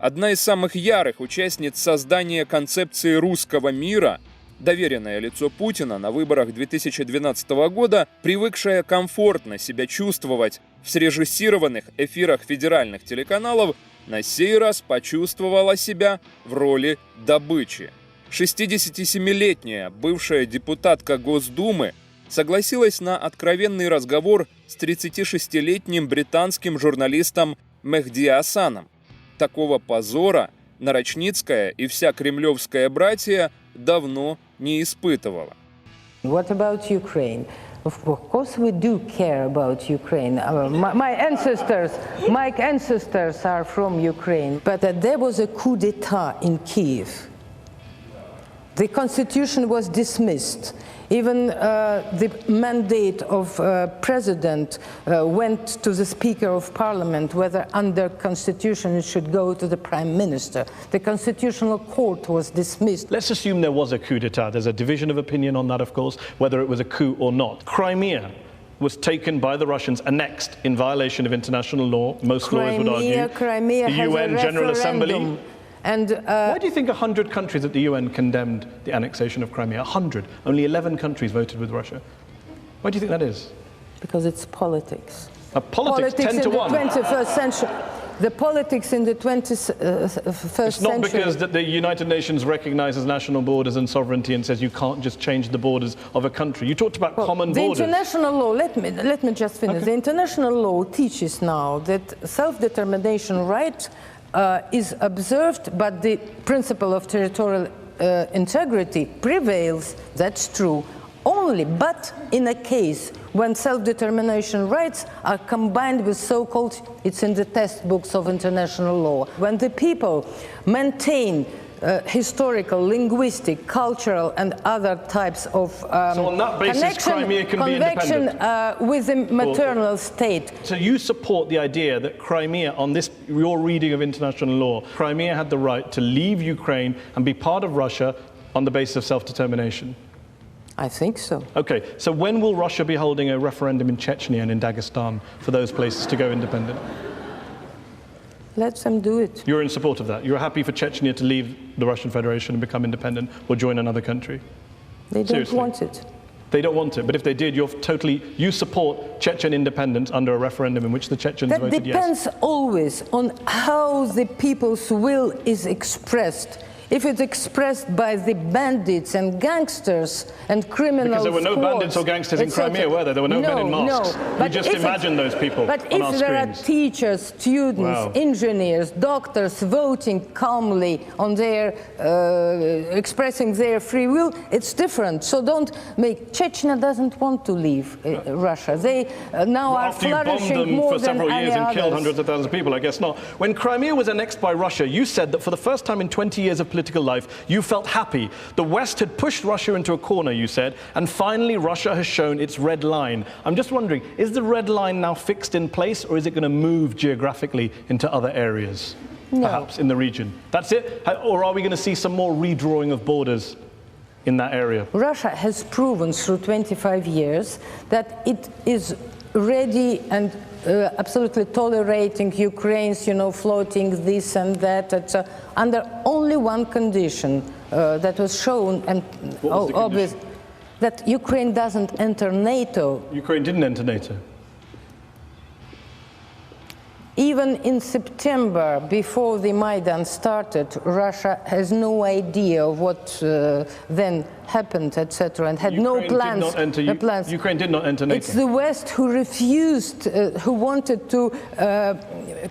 одна из самых ярых участниц создания концепции русского мира, доверенное лицо Путина на выборах 2012 года, привыкшая комфортно себя чувствовать в срежессированных эфирах федеральных телеканалов, на сей раз почувствовала себя в роли добычи. 67-летняя бывшая депутатка Госдумы согласилась на откровенный разговор с 36-летним британским журналистом Мехди Асаном. Такого позора Нарочницкая и вся кремлевская братья давно не испытывала. What about Ukraine? Of course we do care about Ukraine. My ancestors are from Ukraine. But there was a coup d'etat in Kiev. The constitution was dismissed. Even the mandate of president went to the Speaker of Parliament, whether under constitution it should go to the Prime Minister. The Constitutional Court was dismissed. Let's assume there was a coup d'etat. There's a division of opinion on that, of course, whether it was a coup or not. Crimea was taken by the Russians, annexed in violation of international law. Most lawyers would argue. Crimea the has UN a General Assembly. referendum. And why do you think 100 countries at the UN condemned the annexation of Crimea? 100. Only 11 countries voted with Russia. Why do you think that is? Because it's politics. Politics 10 to 1. In the 21st century. The politics in the 21st century. It's not because that the United Nations recognizes national borders and sovereignty and says you can't just change the borders of a country. You talked about common borders. The international law, let me just finish. Okay. The international law teaches now that self-determination right is observed, but the principle of territorial integrity prevails. That's true. Only, but in a case when self-determination rights are combined with so-called, it's in the textbooks of international law, when the people maintain historical, linguistic, cultural, and other types of so on that basis, Crimea can be independent with the maternal state. So you support the idea that Crimea, on this your reading of international law, Crimea had the right to leave Ukraine and be part of Russia on the basis of self-determination? I think so. Okay, so when will Russia be holding a referendum in Chechnya and in Dagestan for those places to go independent? Let them do it. You're in support of that? You're happy for Chechnya to leave the Russian Federation and become independent or join another country? They don't Seriously? want it. They don't want it, but if they did, you support Chechen independence under a referendum in which the Chechens voted yes? That depends always on how the people's will is expressed. If it's expressed by the bandits and gangsters and criminals, because there were no bandits or gangsters in Crimea, were there? There were no men in masks. No, we just imagine those people but on our if there are screens. teachers, students, engineers, doctors voting calmly on their, expressing their free will, it's different. So don't make, Chechnya doesn't want to leave Russia. They now are flourishing more than for several years and killed others. hundreds of thousands of people, I guess not. When Crimea was annexed by Russia, you said that for the first time in 20 years of political life, you felt happy. The West had pushed Russia into a corner, you said, and finally Russia has shown its red line. I'm just wondering, is the red line now fixed in place, or is it going to move geographically into other areas, perhaps in the region? That's it? Or are we going to see some more redrawing of borders in that area? Russia has proven through 25 years that it is ready and absolutely tolerating Ukraine's, floating this and that, under only one condition that was shown and obvious, that Ukraine doesn't enter NATO. Ukraine didn't enter NATO. Even in September, before the Maidan started, Russia has no idea of what then happened, etc., and had no plans. Ukraine did not enter NATO. It's the West who refused, who wanted to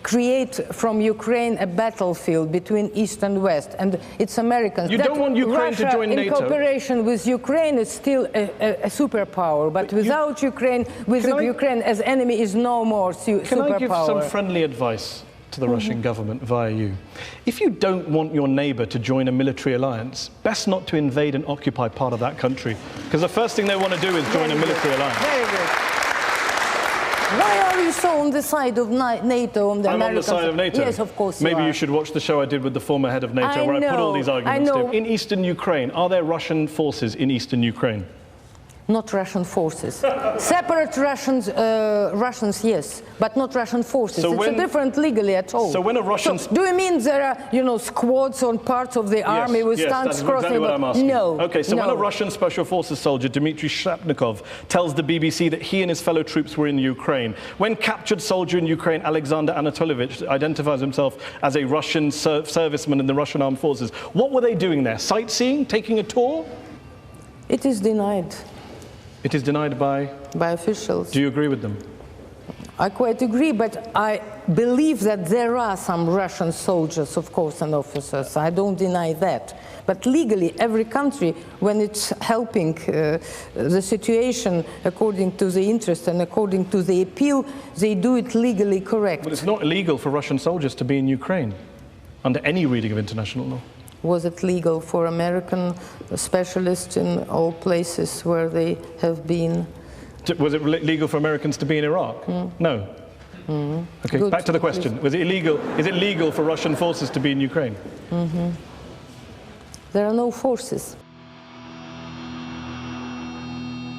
create from Ukraine a battlefield between East and West, and it's Americans. You don't want Ukraine Russia, to join NATO. in cooperation with Ukraine, is still a superpower, but without Ukraine, Ukraine as enemy, is no more superpower. Can I give some friendly advice to the Russian government via you? If you don't want your neighbour to join a military alliance, best not to invade and occupy part of that country, because the first thing they want to do is join a military alliance. Very good. Why are you so on the side of NATO? On the I'm Americans? on the side of NATO. Yes, of course. Maybe you should watch the show I did with the former head of NATO, where I put all these arguments to. In eastern Ukraine, are there Russian forces in eastern Ukraine? Not Russian forces. Separate Russians, yes, but not Russian forces. So it's when, a different legally at all. So when a Russian... So do you mean there are, you know, squads on parts of the army with tanks that's crossing? Exactly what I'm asking. No. Okay, so no. when a Russian Special Forces soldier, Dmitry Shapnikov, tells the BBC that he and his fellow troops were in Ukraine, when captured soldier in Ukraine, Alexander Anatolovich, identifies himself as a Russian serviceman in the Russian armed forces, what were they doing there? Sightseeing? Taking a tour? It is denied. It is denied by officials. Do you agree with them? I quite agree, but I believe that there are some Russian soldiers, of course, and officers. I don't deny that. But legally, every country, when it's helping the situation according to the interest and according to the appeal, they do it legally correct. But it's not illegal for Russian soldiers to be in Ukraine, under any reading of international law. Was it legal for American specialists in all places where they have been? Was it legal for Americans to be in Iraq? No. Okay, Good. back to the question. Was it illegal? Is it legal for Russian forces to be in Ukraine? There are no forces.